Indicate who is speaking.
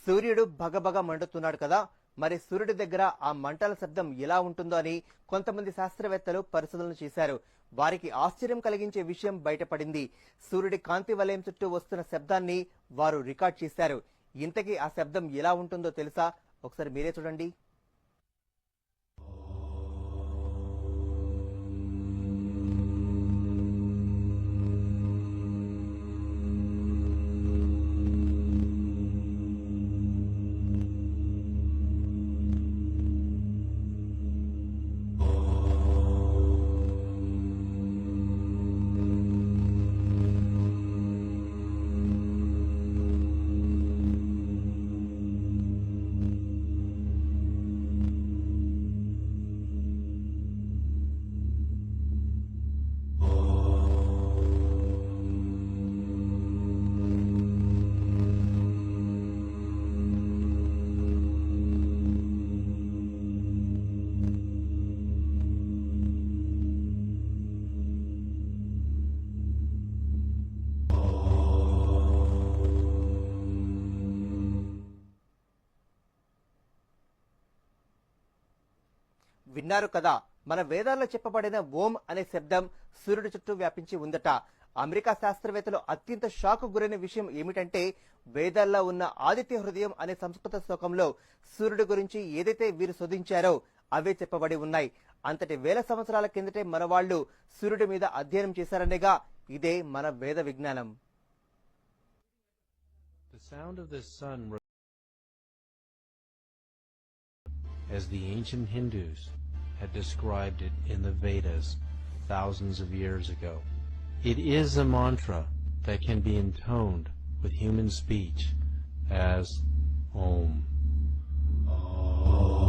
Speaker 1: సూర్యుడు భగభగ మండుతున్నాడు కదా, మరి సూర్యుడి దగ్గర ఆ మంటల శబ్దం ఎలా ఉంటుందో అని కొంతమంది శాస్త్రవేత్తలు పరిశోధనలు చేశారు. వారికి ఆశ్చర్యం కలిగించే విషయం బయటపడింది. సూర్యుడి కాంతి వలయం చుట్టూ వస్తున్న శబ్దాన్ని వారు రికార్డ్ చేశారు. ఇంతకీ ఆ శబ్దం ఎలా ఉంటుందో తెలుసా? ఒకసారి మీరే చూడండి. విన్నారు కదా, మన వేదాల్లో చెప్పబడిన ఓం అనే శబ్దం సూర్యుడి చుట్టూ వ్యాపించి ఉందట. అమెరికా శాస్త్రవేత్తలు అత్యంత షాక్ గురైన విషయం ఏమిటంటే, వేదాల్లో ఉన్న ఆదిత్య హృదయం అనే సంస్కృత శ్లోకంలో సూర్యుడి గురించి ఏదైతే వీరు శోధించారో అవే చెప్పబడి ఉన్నాయి. అంతటి వేల సంవత్సరాల కిందటే మన వాళ్ళు సూర్యుడి మీద అధ్యయనం చేశారనేగా ఇదే మన వేద విజ్ఞానం.
Speaker 2: As the ancient Hindus had described it in the Vedas thousands of years ago. It is a mantra that can be intoned with human speech as Om. Om.